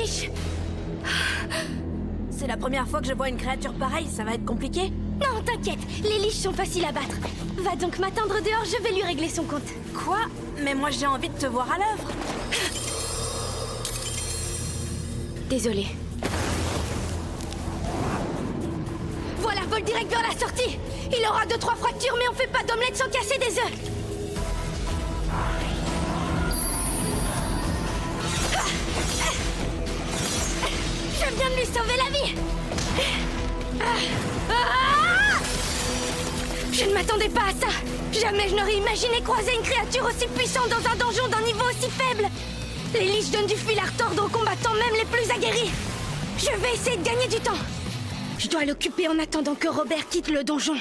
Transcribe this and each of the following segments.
liche! C'est la première fois que je vois une créature pareille, ça va être compliqué? Non, t'inquiète, les liches sont faciles à battre. Va donc m'attendre dehors, je vais lui régler son compte. Quoi? Mais moi j'ai envie de te voir à l'œuvre. Désolée. Voilà, vol direct vers la sortie. Il aura 2-3 fractures, mais on fait pas d'omelette sans casser des œufs. Je viens de lui sauver la vie. Je ne m'attendais pas à ça. Jamais je n'aurais imaginé croiser une créature aussi puissante dans un donjon d'un niveau aussi faible. Les liches donnent du fil à retordre aux combattants, même les plus aguerris. Je vais essayer de gagner du temps. Je dois l'occuper en attendant que Robert quitte le donjon.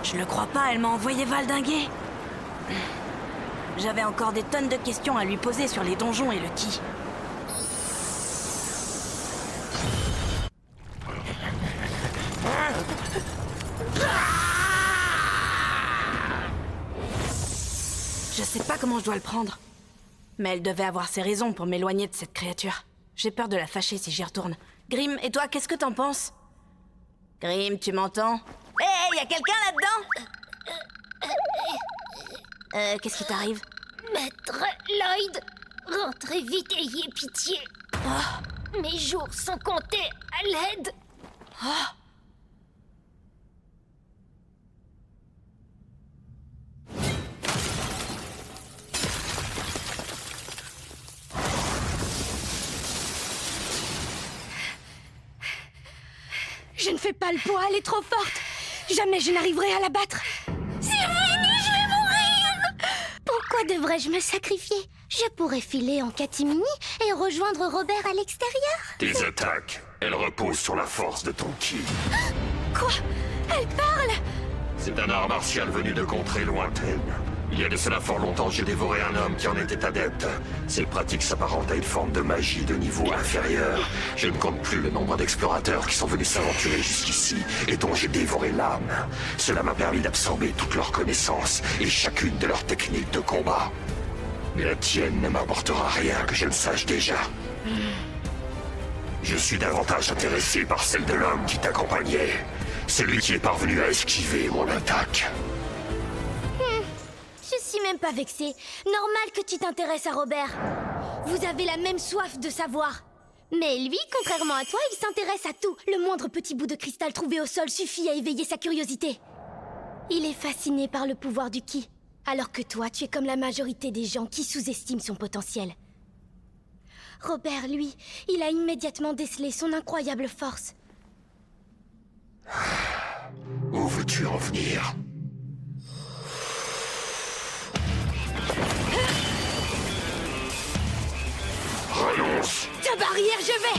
Je le crois pas, elle m'a envoyé valdinguer. J'avais encore des tonnes de questions à lui poser sur les donjons et le ki. Je sais pas comment je dois le prendre. Mais elle devait avoir ses raisons pour m'éloigner de cette créature. J'ai peur de la fâcher si j'y retourne. Grim, et toi, qu'est-ce que t'en penses? Grim, tu m'entends? Hé, y a quelqu'un là-dedans? Qu'est-ce qui t'arrive? Maître Lloyd, rentrez vite, ayez pitié. Mes jours sont comptés à l'aide. Je ne fais pas le poids, elle est trop forte. Jamais je n'arriverai à la battre. C'est fini, je vais mourir. Pourquoi devrais-je me sacrifier? Je pourrais filer en catimini et rejoindre Robert à l'extérieur. Tes attaques, elles reposent sur la force de ton ki. Quoi? Elle parle? C'est un art martial venu de contrées lointaines. Il y a de cela fort longtemps, j'ai dévoré un homme qui en était adepte. Ces pratiques s'apparentent à une forme de magie de niveau inférieur. Je ne compte plus le nombre d'explorateurs qui sont venus s'aventurer jusqu'ici et dont j'ai dévoré l'âme. Cela m'a permis d'absorber toutes leurs connaissances et chacune de leurs techniques de combat. Mais la tienne ne m'apportera rien que je ne sache déjà. Je suis davantage intéressé par celle de l'homme qui t'accompagnait. Celui qui est parvenu à esquiver mon attaque. Je suis même pas vexée. Normal que tu t'intéresses à Robert. Vous avez la même soif de savoir. Mais lui, contrairement à toi, il s'intéresse à tout. Le moindre petit bout de cristal trouvé au sol suffit à éveiller sa curiosité. Il est fasciné par le pouvoir du ki. Alors que toi, tu es comme la majorité des gens qui sous-estiment son potentiel. Robert, lui, il a immédiatement décelé son incroyable force. Où veux-tu en venir? Renonce! Ta barrière, je vais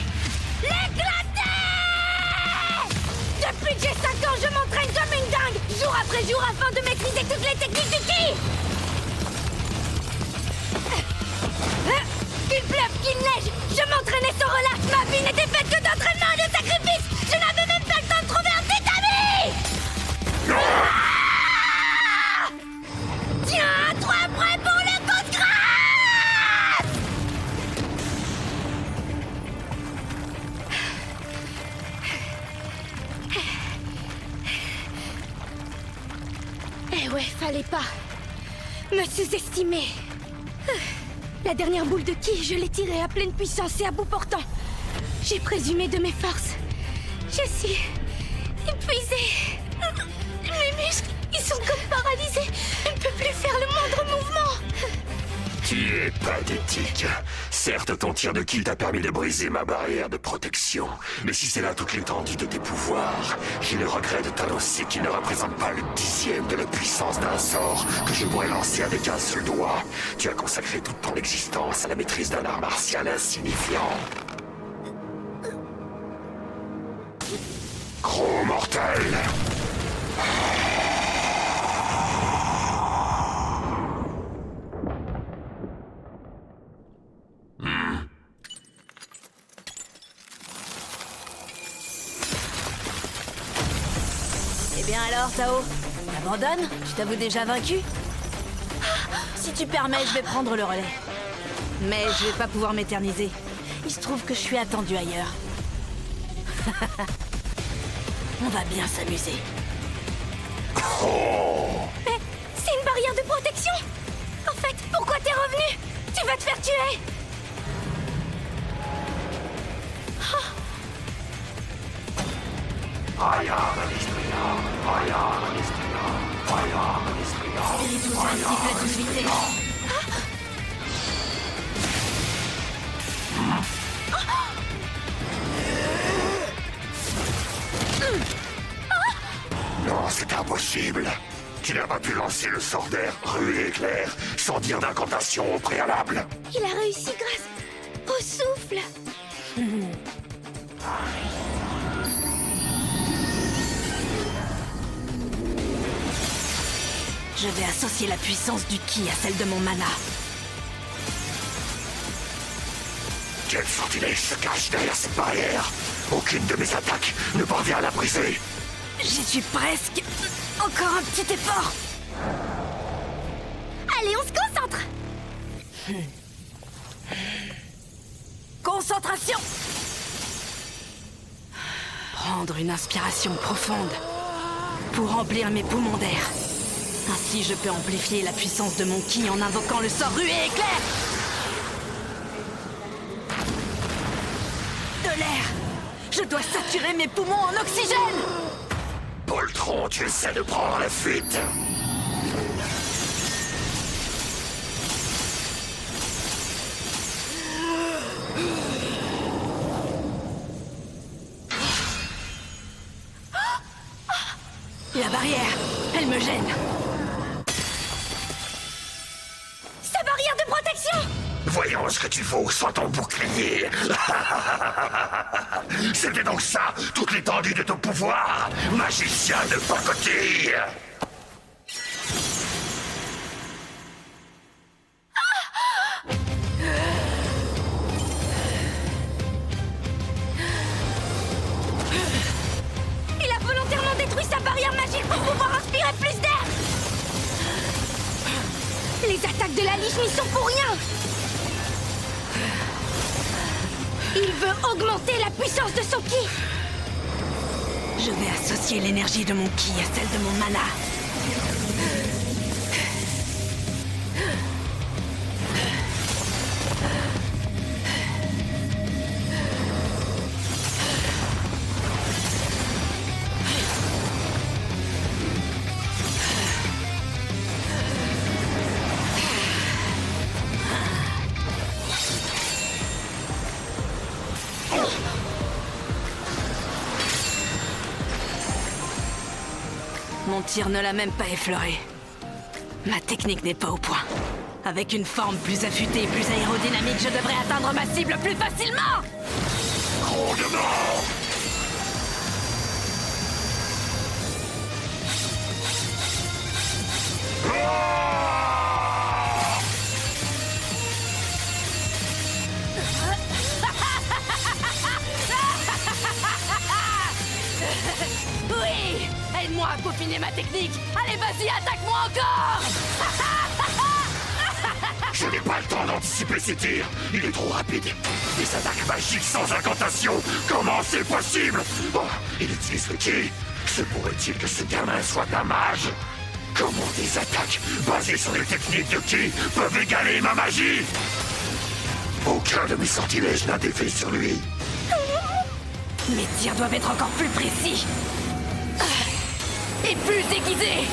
l'éclater! Depuis que j'ai 5 ans, je m'entraîne comme une dingue, jour après jour, afin de maîtriser toutes les techniques du ki! Qu'il pleuve, qu'il neige, je m'entraînais sans relâche, ma vie n'était faite que d'entraînement et de sacrifice! Je n'avais même pas le temps de trouver un petit ami! Tiens, toi prêt pour le coup de grâce! Eh ouais, fallait pas me sous-estimer. La dernière boule de ki, je l'ai tirée à pleine puissance et à bout portant. J'ai présumé de mes forces. Je suis épuisée. Mes muscles, ils sont comme paralysés. Je ne peux plus faire le moindre mouvement. Tu es pathétique. Certes, ton tir de ki t'a permis de briser ma barrière de protection. Mais si c'est là toute l'étendue de tes pouvoirs, j'ai le regret de t'annoncer qu'il ne représente pas le 10e de la puissance d'un sort que je pourrais lancer avec un seul doigt. Tu as consacré toute ton existence à la maîtrise d'un art martial insignifiant. Gros mortel! Alors, Tao, t'abandonnes? Tu t'avoues déjà vaincu? Si tu permets, je vais prendre le relais. Mais je vais pas pouvoir m'éterniser. Il se trouve que je suis attendue ailleurs. On va bien s'amuser. Mais c'est une barrière de protection! En fait, pourquoi t'es revenu? Tu vas te faire tuer! Spiritus Sifflatus Vitae. Non, c'est impossible. Tu n'as pas pu lancer le sort d'air, rue et éclair, sans dire d'incantation au préalable. Il a réussi grâce au souffle! Je vais associer la puissance du ki à celle de mon mana. Quel sortilège se cache derrière cette barrière? Aucune de mes attaques ne parvient à la briser. J'y suis presque. Encore un petit effort. Allez, on se concentre! Concentration. Prendre une inspiration profonde pour remplir mes poumons d'air. Ainsi, je peux amplifier la puissance de mon ki en invoquant le sort rue et éclair. De l'air. Je dois saturer mes poumons en oxygène. Poltron, tu essaies de prendre la fuite. La barrière, elle me gêne. Sa barrière de protection! Voyons ce que tu vaux sans ton bouclier. C'était donc ça, toute l'étendue de ton pouvoir, magicien de pacotille. Il a volontairement détruit sa barrière magique pour pouvoir inspirer plus d'air! Les attaques de la Liche n'y sont pour rien! Il veut augmenter la puissance de son ki! Je vais associer l'énergie de mon ki à celle de mon mana. Mon tir ne l'a même pas effleuré. Ma technique n'est pas au point. Avec une forme plus affûtée et plus aérodynamique, je devrais atteindre ma cible plus facilement! Grondement! Oui! Aide-moi à peaufiner ma technique! Allez, vas-y, attaque-moi encore! Je n'ai pas le temps d'anticiper ces tirs. Il est trop rapide. Des attaques magiques sans incantation. Comment c'est possible? Oh, il utilise le ki. Se pourrait-il que ce gamin soit un mage? Comment des attaques basées sur des techniques de ki peuvent égaler ma magie? Aucun de mes sortilèges n'a d'effet sur lui. Mes tirs doivent être encore plus précis. Et plus aiguisés.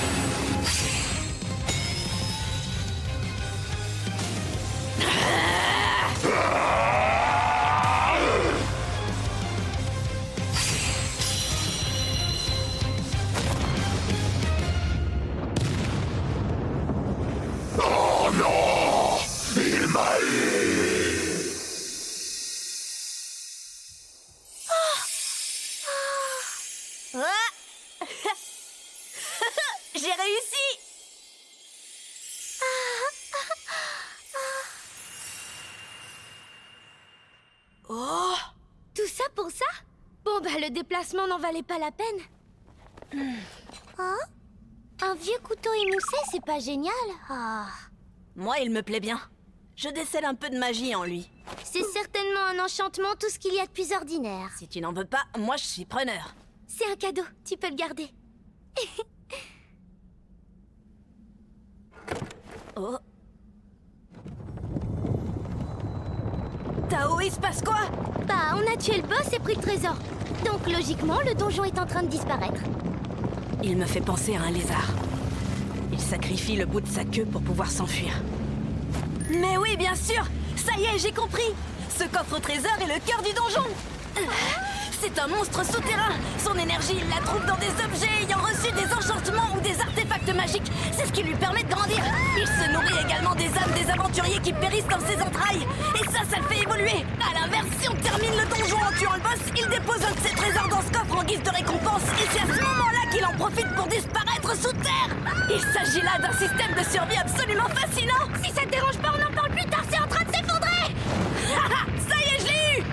Oh non! Il m'a eu! J'ai réussi! Oh! Tout ça pour ça? Bon bah le déplacement n'en valait pas la peine. Un vieux couteau émoussé, c'est pas génial. Ah. Moi, il me plaît bien. Je décèle un peu de magie en lui. C'est certainement un enchantement, tout ce qu'il y a de plus ordinaire. Si tu n'en veux pas, moi je suis preneur. C'est un cadeau, tu peux le garder. Oh. Tao, il se passe quoi? Bah, on a tué le boss et pris le trésor. Donc, logiquement, le donjon est en train de disparaître. Il me fait penser à un lézard. Il sacrifie le bout de sa queue pour pouvoir s'enfuir. Mais oui, bien sûr! Ça y est, j'ai compris! Ce coffre au trésor est le cœur du donjon! C'est un monstre souterrain! Son énergie, il la trouve dans des objets ayant reçu des enchantements ou des artefacts magiques. C'est ce qui lui permet de grandir. Il se nourrit également des âmes des aventuriers qui périssent dans ses entrailles. Et ça le fait évoluer. À l'inverse, si on termine le donjon en tuant le boss, il dépose un de ses trésors dans ce coffre en guise de récompense. Et c'est à ce moment-là qu'il en profite pour disparaître sous terre. Il s'agit là d'un système de survie absolument fascinant. Si ça te dérange pas, on en parle plus tard, c'est en train de s'effondrer. Ça y est, je l'ai eu!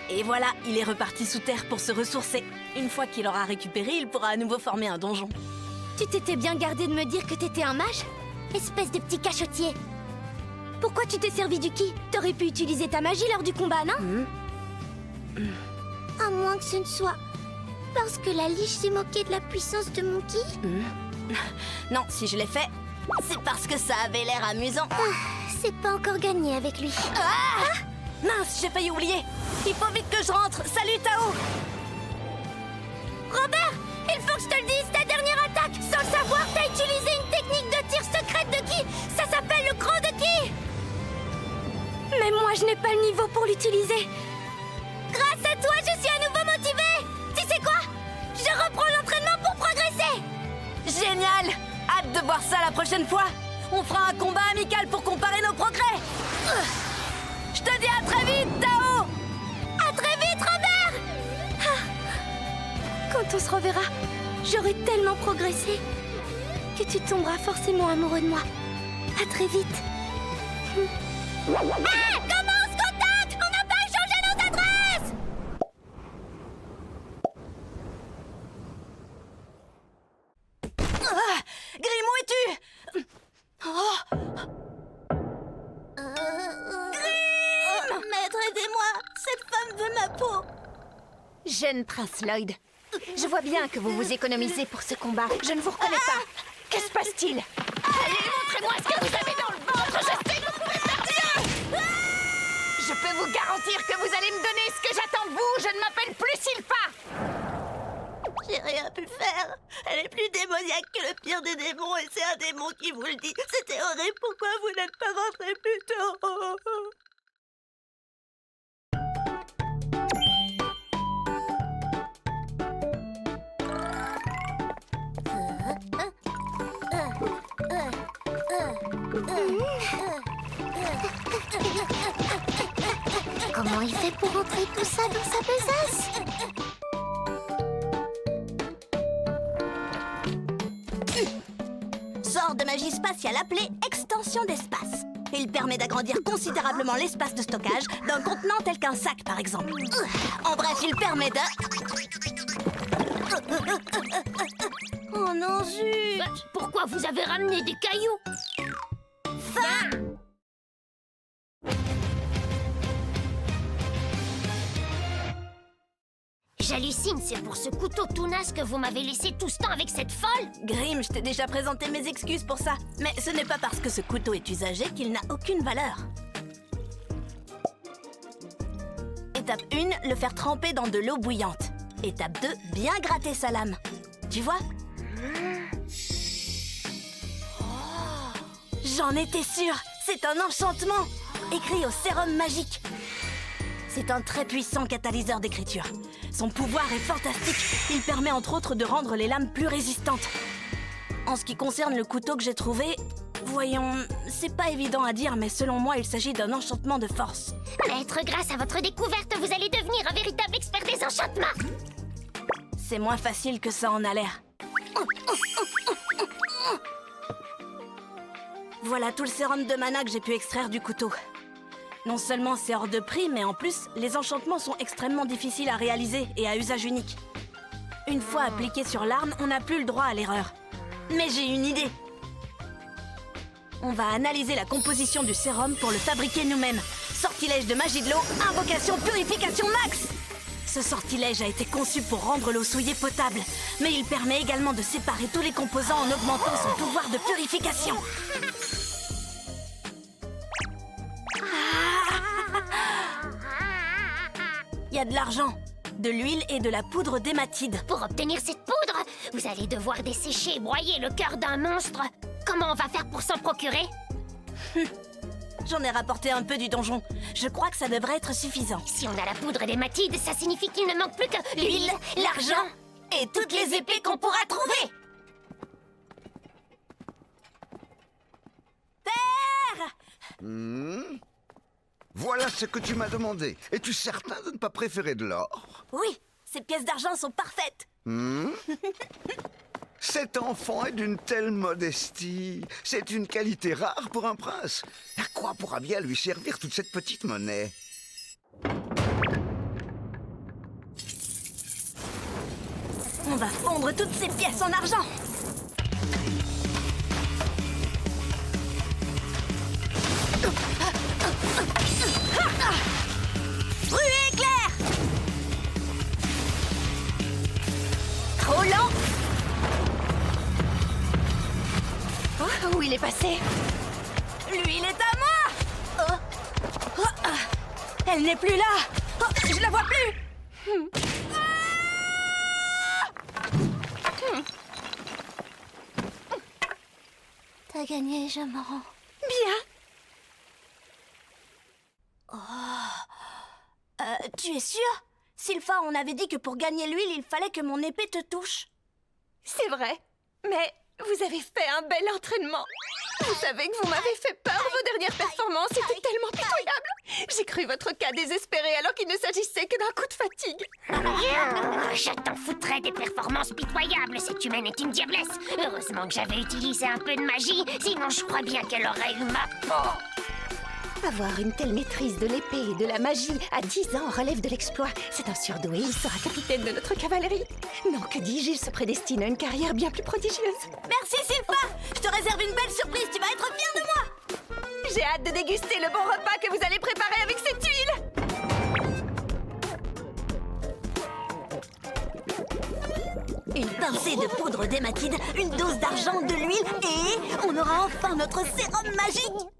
Et voilà, il est reparti sous terre pour se ressourcer. Une fois qu'il aura récupéré, il pourra à nouveau former un donjon. Tu t'étais bien gardé de me dire que t'étais un mage? Espèce de petit cachotier. Pourquoi tu t'es servi du ki? T'aurais pu utiliser ta magie lors du combat, non? À moins que ce ne soit parce que la liche s'est moquée de la puissance de mon ki? Non, si je l'ai fait, c'est parce que ça avait l'air amusant. C'est pas encore gagné avec lui. Mince, j'ai failli oublier. Il faut vite que je rentre. Salut, Tao! Robert, il faut que je te le dise, ta dernière attaque, sans le savoir, t'as utilisé une technique de tir secrète de ki. Ça s'appelle le cran de ki. Mais moi, je n'ai pas le niveau pour l'utiliser. Grâce à toi, je suis à nouveau motivée. Tu sais quoi? Je reprends l'entraînement pour progresser. Génial! Hâte de voir ça la prochaine fois. On fera un combat amical pour comparer nos progrès. Je te dis à très vite, Tao! À très vite, Robert. Quand on se reverra, j'aurai tellement progressé que tu tomberas forcément amoureux de moi. À très vite. Comment on se contacte? On n'a pas échangé nos adresses! Grim, où es-tu? Oh. Grim! Maître, aidez-moi! Cette femme veut ma peau! Jeune prince Lloyd, je vois bien que vous vous économisez pour ce combat. Je ne vous reconnais pas. Que se passe-t-il? Allez, montrez-moi ce que vous avez dans le ventre. Je sais que vous pouvez faire mieux. Je peux vous garantir que vous allez me donner ce que j'attends de vous. Je ne m'appelle plus Sylpha. J'ai rien pu faire. Elle est plus démoniaque que le pire des démons et c'est un démon qui vous le dit. C'était horrible. Pourquoi vous n'êtes pas rentré plus tôt? Comment il fait pour rentrer tout ça dans sa besace? Sort de magie spatiale appelé extension d'espace. Il permet d'agrandir considérablement l'espace de stockage d'un contenant tel qu'un sac, par exemple. En bref, il permet de... Oh non, zut! Pourquoi vous avez ramené des cailloux? Fin! J'hallucine, c'est pour ce couteau tout naze que vous m'avez laissé tout ce temps avec cette folle? Grim, je t'ai déjà présenté mes excuses pour ça. Mais ce n'est pas parce que ce couteau est usagé qu'il n'a aucune valeur. Étape 1, le faire tremper dans de l'eau bouillante. Étape 2, bien gratter sa lame. Tu vois? J'en étais sûre! C'est un enchantement! Écrit au sérum magique. C'est un très puissant catalyseur d'écriture. Son pouvoir est fantastique. Il permet entre autres de rendre les lames plus résistantes. En ce qui concerne le couteau que j'ai trouvé, voyons, c'est pas évident à dire, mais selon moi, il s'agit d'un enchantement de force. Maître, grâce à votre découverte, vous allez devenir un véritable expert des enchantements. C'est moins facile que ça en a l'air. Voilà tout le sérum de mana que j'ai pu extraire du couteau. Non seulement c'est hors de prix, mais en plus, les enchantements sont extrêmement difficiles à réaliser et à usage unique. Une fois appliqué sur l'arme, on n'a plus le droit à l'erreur. Mais j'ai une idée. On va analyser la composition du sérum pour le fabriquer nous-mêmes. Sortilège de magie de l'eau, invocation purification max! Ce sortilège a été conçu pour rendre l'eau souillée potable, mais il permet également de séparer tous les composants en augmentant son pouvoir de purification. Il y a de l'argent, de l'huile et de la poudre d'hématide. Pour obtenir cette poudre, vous allez devoir dessécher et broyer le cœur d'un monstre. Comment on va faire pour s'en procurer? J'en ai rapporté un peu du donjon. Je crois que ça devrait être suffisant. Si on a la poudre d'hématide, ça signifie qu'il ne manque plus que L'huile, l'argent et toutes les épées qu'on pourra trouver. Père! Voilà ce que tu m'as demandé. Es-tu certain de ne pas préférer de l'or? Oui, ces pièces d'argent sont parfaites. Cet enfant est d'une telle modestie. C'est une qualité rare pour un prince. À quoi pourra bien lui servir toute cette petite monnaie? On va fondre toutes ces pièces en argent. Bruit éclair! Trop lent. Oh, où il est passé? L'huile est à moi! Elle n'est plus là! Oh, je la vois plus! T'as gagné, je m'en rends. Bien. Tu es sûre? Sylpha, on avait dit que pour gagner l'huile, il fallait que mon épée te touche. C'est vrai. Mais vous avez fait un bel entraînement. Vous savez que vous m'avez fait peur. Vos dernières performances étaient tellement pitoyables. J'ai cru votre cas désespéré alors qu'il ne s'agissait que d'un coup de fatigue. Je t'en foutrais des performances pitoyables. Cette humaine est une diablesse. Heureusement que j'avais utilisé un peu de magie, sinon je crois bien qu'elle aurait eu ma peau. Avoir une telle maîtrise de l'épée et de la magie à 10 ans relève de l'exploit. C'est un surdoué, il sera capitaine de notre cavalerie. Non, que dis-je, il se prédestine à une carrière bien plus prodigieuse. Merci, Sylpha! Je te réserve une belle surprise, tu vas être fière de moi! J'ai hâte de déguster le bon repas que vous allez préparer avec cette huile. Une pincée de poudre d'hématide, une dose d'argent, de l'huile et on aura enfin notre sérum magique!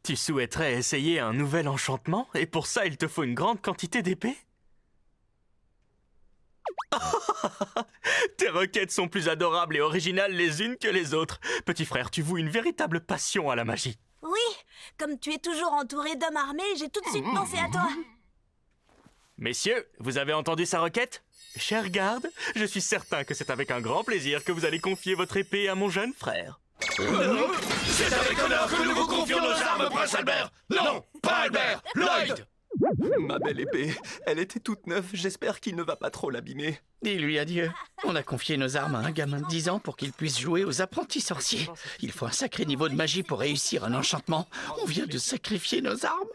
Tu souhaiterais essayer un nouvel enchantement et pour ça il te faut une grande quantité d'épées? Tes requêtes sont plus adorables et originales les unes que les autres. Petit frère, tu voues une véritable passion à la magie. Oui, comme tu es toujours entouré d'hommes armés, j'ai tout de suite pensé à toi. Messieurs, vous avez entendu sa requête? Cher garde, je suis certain que c'est avec un grand plaisir que vous allez confier votre épée à mon jeune frère. C'est avec honneur que nous vous confions nos armes, Prince Albert! Non, pas Albert! Lloyd! Ma belle épée, elle était toute neuve, j'espère qu'il ne va pas trop l'abîmer. Dis-lui adieu. On a confié nos armes à un gamin de 10 ans pour qu'il puisse jouer aux apprentis sorciers. Il faut un sacré niveau de magie pour réussir un enchantement. On vient de sacrifier nos armes.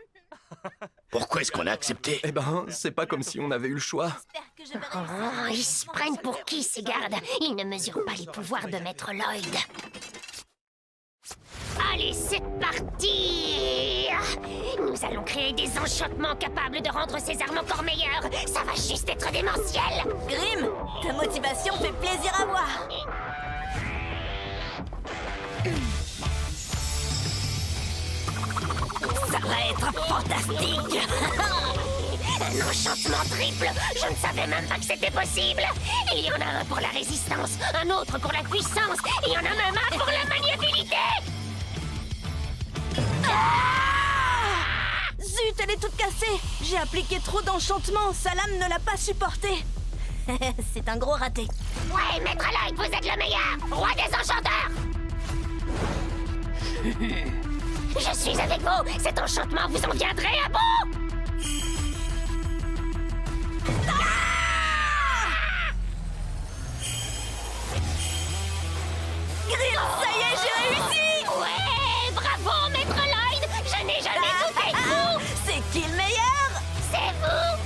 Pourquoi est-ce qu'on a accepté? Eh ben, c'est pas comme si on avait eu le choix. J'espère que je vais réussir. Oh, ils se prennent pour qui, ces gardes? Ils ne mesurent pas les pouvoirs de Maître Lloyd. Allez, c'est parti! Nous allons créer des enchantements capables de rendre ces armes encore meilleures. Ça va juste être démentiel! Grim, ta motivation fait plaisir à voir. Ça va être fantastique! Un enchantement triple! Je ne savais même pas que c'était possible! Il y en a un pour la résistance, un autre pour la puissance, et il y en a même un pour la maniabilité! Zut, elle est toute cassée. J'ai appliqué trop d'enchantements, sa lame ne l'a pas supporté. C'est un gros raté. Ouais, Maître Lloyd, vous êtes le meilleur! Roi des enchanteurs! Je suis avec vous! Cet enchantement vous en viendrez à bout! Grim, ça y est, j'ai réussi! Ouais, bravo, Maître Lloyd! Je n'ai jamais douté de vous! C'est qui le meilleur? C'est vous!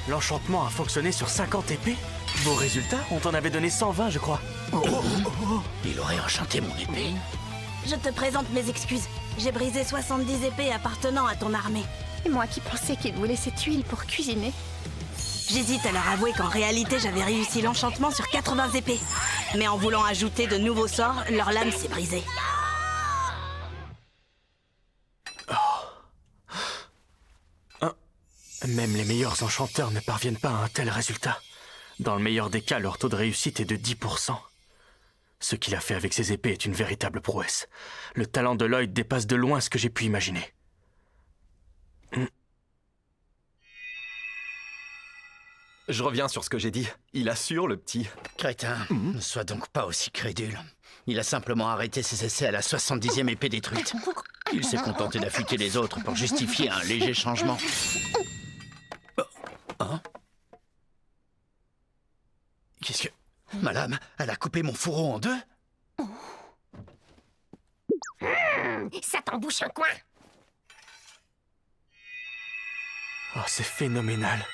L'enchantement a fonctionné sur 50 épées? Vos résultats? On t'en avait donné 120, je crois. Il aurait enchanté mon épée. Je te présente mes excuses. J'ai brisé 70 épées appartenant à ton armée. Et moi qui pensais qu'il vous laissait tuile pour cuisiner. J'hésite à leur avouer qu'en réalité, j'avais réussi l'enchantement sur 80 épées. Mais en voulant ajouter de nouveaux sorts, leur lame s'est brisée. Même les meilleurs enchanteurs ne parviennent pas à un tel résultat. Dans le meilleur des cas, leur taux de réussite est de 10%. Ce qu'il a fait avec ses épées est une véritable prouesse. Le talent de Lloyd dépasse de loin ce que j'ai pu imaginer. Je reviens sur ce que j'ai dit. Il assure, le petit. Crétin, ne sois donc pas aussi crédule. Il a simplement arrêté ses essais à la 70e épée détruite. Il s'est contenté d'affûter les autres pour justifier un léger changement. Hein? Qu'est-ce que... Ma lame, elle a coupé mon fourreau en deux? Ça t'embouche un coin! Oh, c'est phénoménal.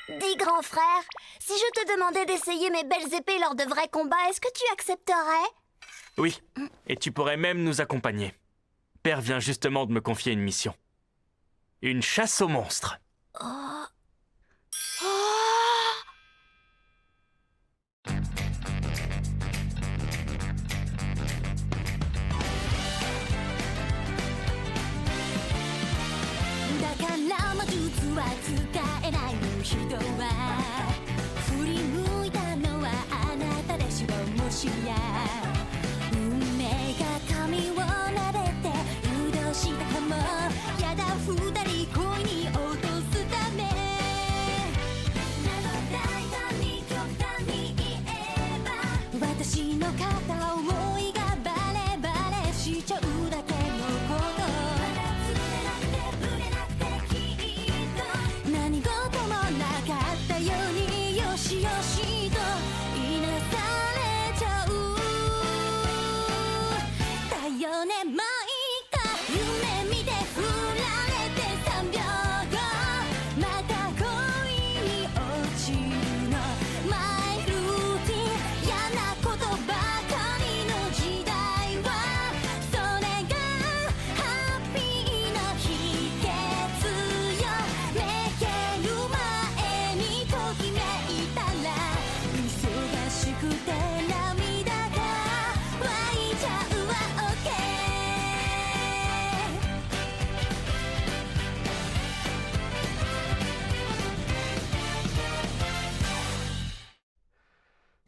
Dis, grand frère, si je te demandais d'essayer mes belles épées lors de vrais combats, est-ce que tu accepterais? Oui, et tu pourrais même nous accompagner. Père vient justement de me confier une mission. Une chasse aux monstres.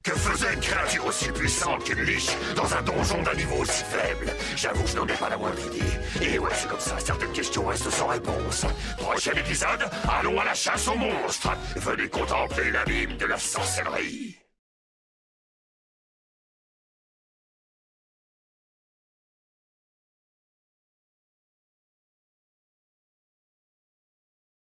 Que faisait une créature aussi puissante qu'une liche dans un donjon d'un niveau aussi faible? J'avoue que je n'en ai pas la moindre idée. Et ouais, c'est comme ça, certaines questions restent sans réponse. Prochain épisode, allons à la chasse aux monstres. Venez contempler l'abîme de la sorcellerie.